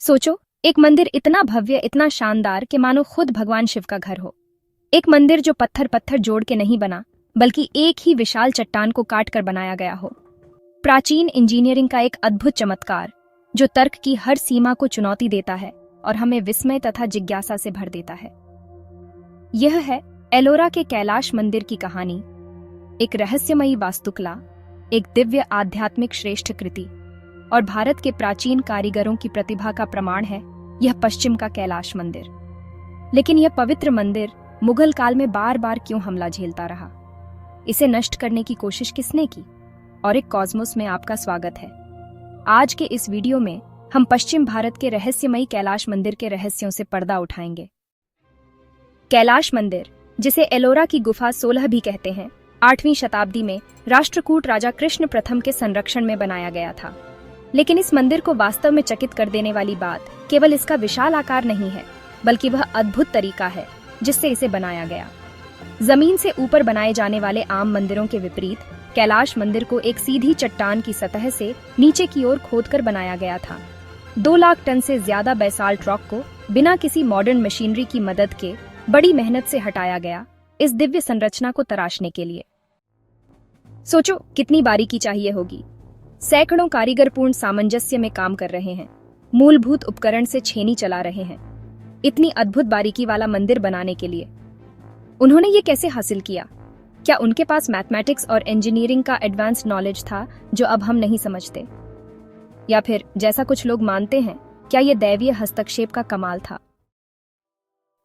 सोचो, एक मंदिर इतना भव्य, इतना शानदार कि मानो खुद भगवान शिव का घर हो। एक मंदिर जो पत्थर पत्थर जोड़ के नहीं बना, बल्कि एक ही विशाल चट्टान को काट कर बनाया गया हो। प्राचीन इंजीनियरिंग का एक अद्भुत चमत्कार जो तर्क की हर सीमा को चुनौती देता है और हमें विस्मय तथा जिज्ञासा से भर देता है। यह है एलोरा के कैलाश मंदिर की कहानी। एक रहस्यमयी वास्तुकला, एक दिव्य आध्यात्मिक श्रेष्ठ कृति और भारत के प्राचीन कारीगरों की प्रतिभा का प्रमाण है यह पश्चिम का कैलाश मंदिर। लेकिन यह पवित्र मंदिर मुगल काल में बार बार क्यों हमला झेलता रहा? इसे नष्ट करने की कोशिश किसने की? और एक कॉस्मोस में आपका स्वागत है। आज के इस वीडियो में हम पश्चिम भारत के रहस्यमयी कैलाश मंदिर के रहस्यों से पर्दा उठाएंगे। कैलाश मंदिर, जिसे एलोरा की गुफा 16 भी कहते हैं, 8वीं शताब्दी में राष्ट्रकूट राजा कृष्ण प्रथम के संरक्षण में बनाया गया था। लेकिन इस मंदिर को वास्तव में चकित कर देने वाली बात केवल इसका विशाल आकार नहीं है, बल्कि वह अद्भुत तरीका है जिससे इसे बनाया गया। जमीन से ऊपर बनाए जाने वाले आम मंदिरों के विपरीत कैलाश मंदिर को एक सीधी चट्टान की सतह से नीचे की ओर खोदकर बनाया गया था। 2 लाख टन से ज्यादा बेसाल्ट रॉक को बिना किसी मॉडर्न मशीनरी की मदद के बड़ी मेहनत से हटाया गया इस दिव्य संरचना को तराशने के लिए। सोचो कितनी बारीकी चाहिए होगी। सैकड़ों कारीगर पूर्ण सामंजस्य में काम कर रहे हैं, मूलभूत उपकरण से छेनी चला रहे हैं इतनी अद्भुत बारीकी वाला मंदिर बनाने के लिए। उन्होंने ये कैसे हासिल किया? क्या उनके पास मैथमेटिक्स और इंजीनियरिंग का एडवांस नॉलेज था जो अब हम नहीं समझते? या फिर जैसा कुछ लोग मानते हैं, क्या यह दैवीय हस्तक्षेप का कमाल था?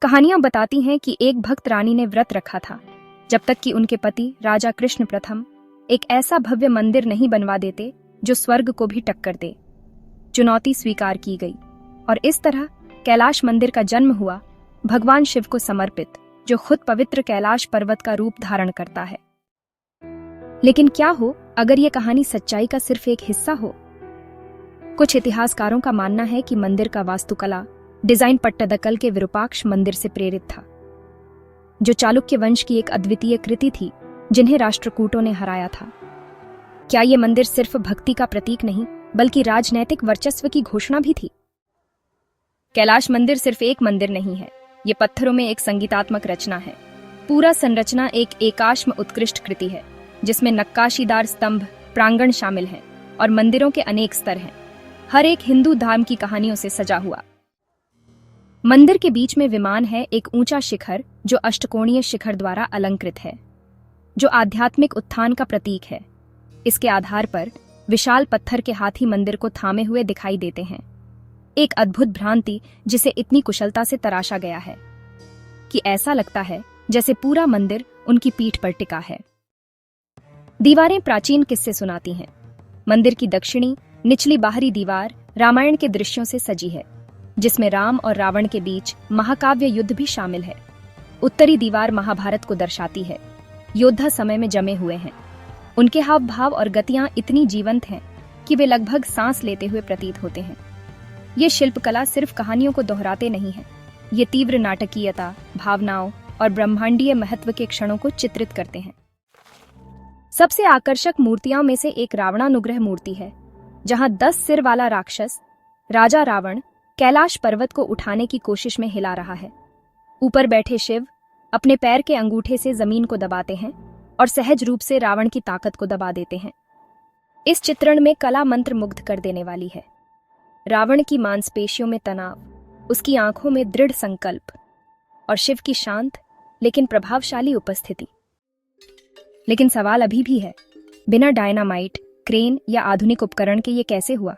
कहानियां बताती हैं कि एक भक्त रानी ने व्रत रखा था जब तक कि उनके पति राजा कृष्ण प्रथम एक ऐसा भव्य मंदिर नहीं बनवा देते जो स्वर्ग को भी टक्कर दे। चुनौती स्वीकार की गई और इस तरह कैलाश मंदिर का जन्म हुआ, भगवान शिव को समर्पित, जो खुद पवित्र कैलाश पर्वत का रूप धारण करता है। लेकिन क्या हो अगर यह कहानी सच्चाई का सिर्फ एक हिस्सा हो? कुछ इतिहासकारों का मानना है कि मंदिर का वास्तुकला डिजाइन पट्टदकल के विरूपाक्ष मंदिर से प्रेरित था, जो चालुक्य वंश की एक अद्वितीय कृति थी जिन्हें राष्ट्रकूटों ने हराया था। क्या यह मंदिर सिर्फ भक्ति का प्रतीक नहीं, बल्कि राजनैतिक वर्चस्व की घोषणा भी थी? कैलाश मंदिर सिर्फ एक मंदिर नहीं है, ये पत्थरों में एक संगीतात्मक रचना है। पूरा संरचना एक एकाश्म उत्कृष्ट कृति है जिसमें नक्काशीदार स्तंभ, प्रांगण शामिल हैं और मंदिरों के अनेक स्तर हैं, हर एक हिंदू धाम की कहानियों से सजा हुआ। मंदिर के बीच में विमान है, एक ऊंचा शिखर जो अष्टकोणीय शिखर द्वारा अलंकृत है, जो आध्यात्मिक उत्थान का प्रतीक है। इसके आधार पर विशाल पत्थर के हाथी मंदिर को थामे हुए दिखाई देते हैं, एक अद्भुत भ्रांति जिसे इतनी कुशलता से तराशा गया है कि ऐसा लगता है जैसे पूरा मंदिर उनकी पीठ पर टिका है। दीवारें प्राचीन किस्से सुनाती हैं। मंदिर की दक्षिणी निचली बाहरी दीवार रामायण के दृश्यों से सजी है, जिसमें राम और रावण के बीच महाकाव्य युद्ध भी शामिल है। उत्तरी दीवार महाभारत को दर्शाती है, योद्धा समय में जमे हुए हैं। उनके हाव भाव और गतियां इतनी जीवंत हैं कि वे लगभग सांस लेते हुए प्रतीत होते हैं। ये शिल्पकला सिर्फ कहानियों को दोहराते नहीं है, ये तीव्र नाटकीयता, भावनाओं और ब्रह्मांडीय महत्व के क्षणों को चित्रित करते हैं। सबसे आकर्षक मूर्तियों में से एक रावणानुग्रह मूर्ति है, जहां 10 सिर वाला राक्षस राजा रावण कैलाश पर्वत को उठाने की कोशिश में हिला रहा है। ऊपर बैठे शिव अपने पैर के अंगूठे से जमीन को दबाते हैं और सहज रूप से रावण की ताकत को दबा देते हैं। इस चित्रण में कला मंत्र मुग्ध कर देने वाली है। रावण की मांसपेशियों में तनाव, उसकी आंखों में दृढ़ संकल्प और शिव की शांत लेकिन प्रभावशाली उपस्थिति। लेकिन सवाल अभी भी है, बिना डायनामाइट, क्रेन या आधुनिक उपकरण के ये कैसे हुआ?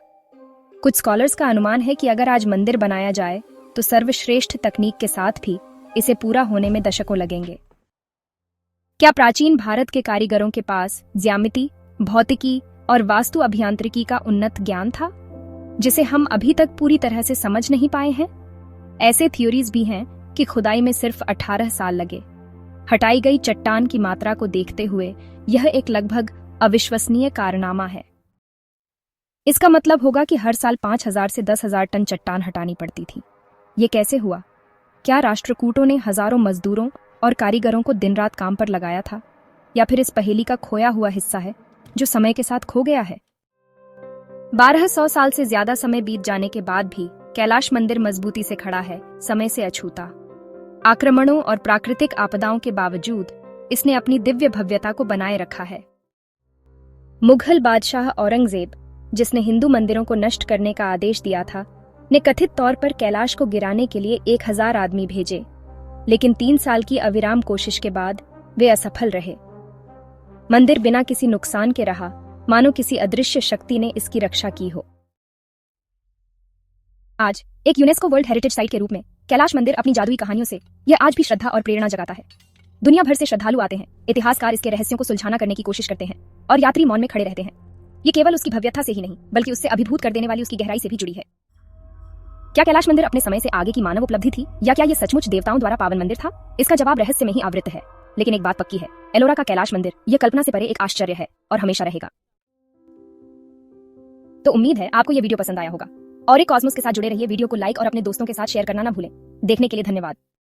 कुछ स्कॉलर्स का अनुमान है कि अगर आज मंदिर बनाया जाए तो सर्वश्रेष्ठ तकनीक के साथ भी इसे पूरा होने में दशकों लगेंगे। क्या प्राचीन भारत के कारीगरों के पास ज्यामिति, भौतिकी और वास्तु अभियांत्रिकी का उन्नत ज्ञान था जिसे हम अभी तक पूरी तरह से समझ नहीं पाए हैं? ऐसे थ्योरीज भी हैं कि खुदाई में सिर्फ 18 साल लगे। हटाई गई चट्टान की मात्रा को देखते हुए यह एक लगभग अविश्वसनीय कारनामा है। इसका मतलब होगा कि हर साल 5000 से 10,000 टन चट्टान हटानी पड़ती थी। ये कैसे हुआ? क्या राष्ट्रकूटों ने हजारों मजदूरों और कारीगरों को दिन रात काम पर लगाया था, या फिर इस पहेली का खोया हुआ हिस्सा है जो समय के साथ खो गया है? 1200 साल से ज्यादा समय बीत जाने के बाद भी कैलाश मंदिर मजबूती से खड़ा है, समय से अछूता। आक्रमणों और प्राकृतिक आपदाओं के बावजूद इसने अपनी दिव्य भव्यता को बनाए रखा है। मुगल बादशाह औरंगजेब, जिसने हिंदू मंदिरों को नष्ट करने का आदेश दिया था, ने कथित तौर पर कैलाश को गिराने के लिए 1000 आदमी भेजे, लेकिन 3 साल की अविराम कोशिश के बाद वे असफल रहे। मंदिर बिना किसी नुकसान के रहा, मानो किसी अदृश्य शक्ति ने इसकी रक्षा की हो। आज एक यूनेस्को वर्ल्ड हेरिटेज साइट के रूप में कैलाश मंदिर अपनी जादुई कहानियों से यह आज भी श्रद्धा और प्रेरणा जगाता है। दुनिया भर से श्रद्धालु आते हैं, इतिहासकार इसके रहस्यों को सुलझाना करने की कोशिश करते हैं और यात्री मौन में खड़े रहते हैं। ये केवल उसकी भव्यता से ही नहीं, बल्कि उससे अभिभूत कर देने वाली उसकी गहराई से भी जुड़ी है। क्या कैलाश मंदिर अपने समय से आगे की मानव उपलब्धि थी, या क्या यह सचमुच देवताओं द्वारा पावन मंदिर था? इसका जवाब रहस्य में ही आवृत है। लेकिन एक बात पक्की है, एलोरा का कैलाश मंदिर यह कल्पना से परे एक आश्चर्य है और हमेशा रहेगा। तो उम्मीद है आपको यह वीडियो पसंद आया होगा, और एक कॉस्मोस के साथ जुड़े रहिए। वीडियो को लाइक और अपने दोस्तों के साथ शेयर करना ना भूलें। देखने के लिए धन्यवाद।